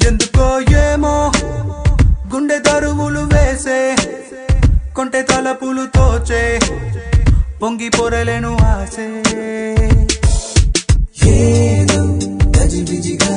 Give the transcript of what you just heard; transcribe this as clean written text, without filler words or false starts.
ఎందుకో ఏమో గుండె దరువులు వేసే కొంటె తలపులు తోచే పొంగి పొరలేను ఆసే ఏదో గజిబిజిగా